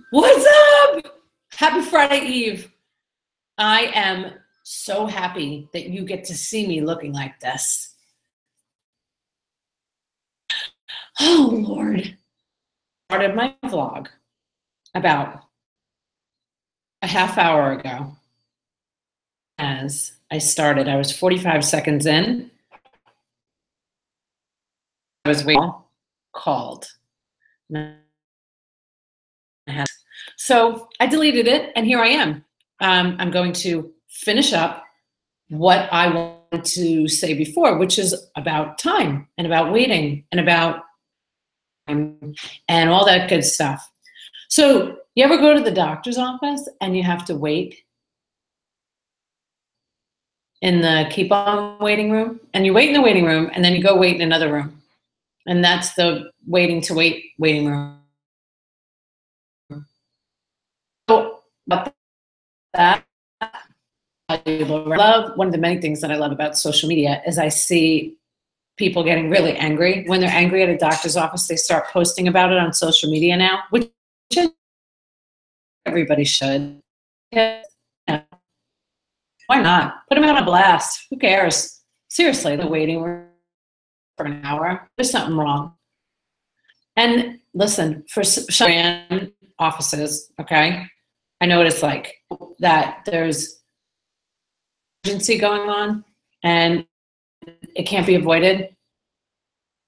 What's up? Happy Friday Eve. I am so happy that you get to see me looking like this. Oh, Lord. I started my vlog about a half hour ago. As I started, I was 45 seconds in. I was waiting, called. So I deleted it, and here I am. I'm going to finish up what I wanted to say before, which is about time and about waiting and about time and all that good stuff. So you ever go to the doctor's office and you have to wait in the keep on waiting room, and you wait in the waiting room and then you go wait in another room, and that's the waiting to wait waiting room. So about that, I love, one of the many things that I love about social media is I see people getting really angry. When they're angry at a doctor's office, they start posting about it on social media now, which everybody should. Yeah. Why not? Put them out on blast. Who cares? Seriously, the waiting room for an hour, there's something wrong. And listen, for some offices, okay, I know what it's like, that there's emergency going on and it can't be avoided,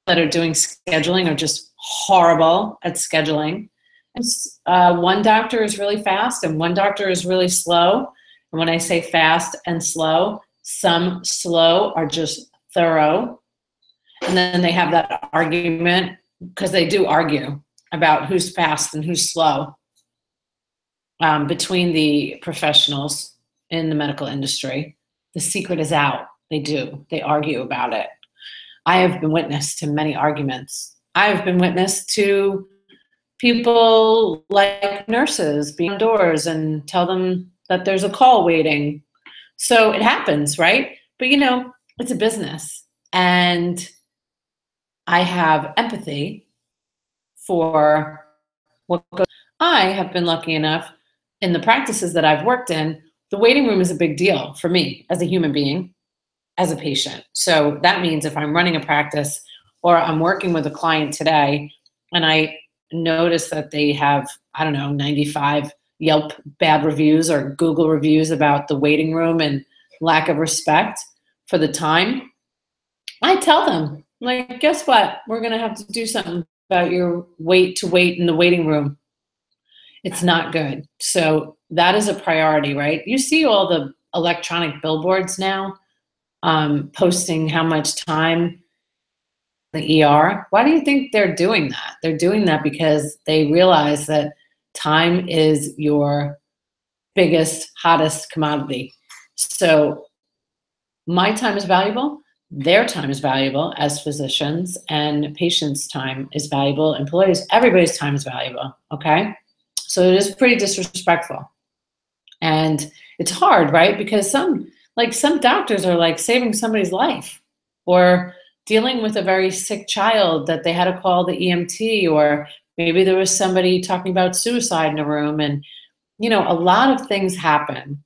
that are doing scheduling are just horrible at scheduling. And one doctor is really fast and one doctor is really slow. And when I say fast and slow, some slow are just thorough. And then they have that argument, because they do argue about who's fast and who's slow between the professionals in the medical industry. The secret is out. They do. They argue about it. I have been witness to many arguments. I've been witness to people like nurses being indoors and tell them that there's a call waiting. So it happens, right? But you know, it's a business. And I have empathy for what goes. I have been lucky enough in the practices that I've worked in, the waiting room is a big deal for me as a human being, as a patient. So that means if I'm running a practice or I'm working with a client today and I notice that they have, I don't know, 95 Yelp bad reviews or Google reviews about the waiting room and lack of respect for the time, I tell them, like, guess what? We're going to have to do something about your wait in the waiting room. It's not good. So that is a priority, right? You see all the electronic billboards now posting how much time the ER. Why do you think they're doing that? They're doing that because they realize that time is your biggest, hottest commodity. So my time is valuable. Their time is valuable as physicians, and patients' time is valuable. Employees, everybody's time is valuable, okay? So it is pretty disrespectful. And it's hard, right? Because some doctors are like saving somebody's life or dealing with a very sick child that they had to call the EMT, or maybe there was somebody talking about suicide in a room. And, you know, a lot of things happen.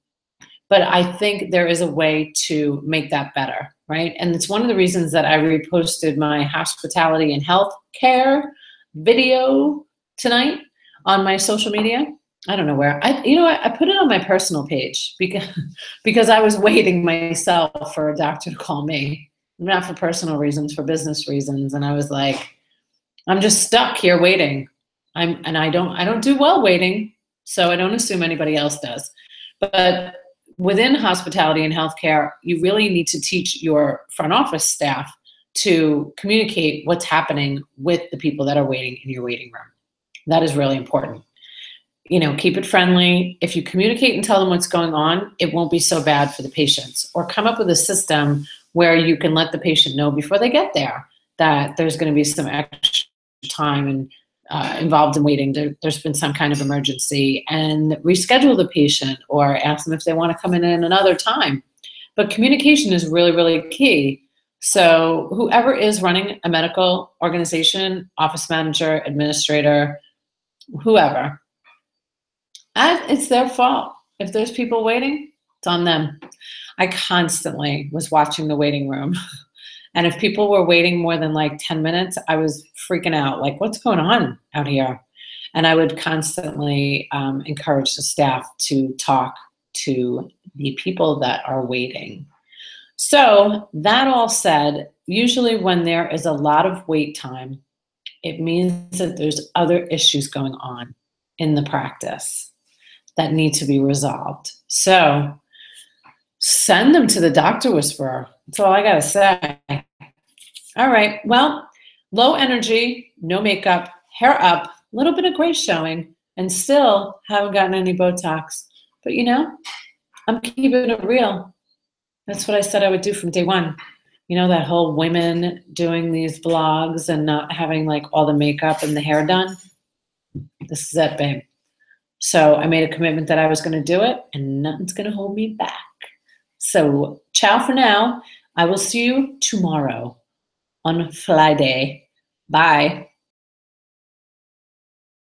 But I think there is a way to make that better, right? And it's one of the reasons that I reposted my hospitality and healthcare video tonight on my social media. I don't know where. I put it on my personal page because I was waiting myself for a doctor to call me, not for personal reasons, for business reasons. And I was like, I'm just stuck here waiting. I don't do well waiting, so I don't assume anybody else does. But within hospitality and healthcare, you really need to teach your front office staff to communicate what's happening with the people that are waiting in your waiting room. That is really important. You know, keep it friendly. If you communicate and tell them what's going on, it won't be so bad for the patients. Or come up with a system where you can let the patient know before they get there that there's going to be some extra time and involved in waiting. There's been some kind of emergency, and reschedule the patient or ask them if they want to come in another time. But communication is really, really key. So whoever is running a medical organization, office manager, administrator, whoever, It's their fault. If there's people waiting, it's on them. I constantly was watching the waiting room. And if people were waiting more than like 10 minutes, I was freaking out, like, what's going on out here? And I would constantly encourage the staff to talk to the people that are waiting. So, that all said, usually when there is a lot of wait time, it means that there's other issues going on in the practice that need to be resolved. So, send them to the doctor whisperer. That's all I got to say. All right. Well, low energy, no makeup, hair up, a little bit of gray showing, and still haven't gotten any Botox. But I'm keeping it real. That's what I said I would do from day one. That whole women doing these vlogs and not having like all the makeup and the hair done. This is it, babe. So I made a commitment that I was going to do it, and nothing's going to hold me back. So ciao for now. I will see you tomorrow on Friday. Bye.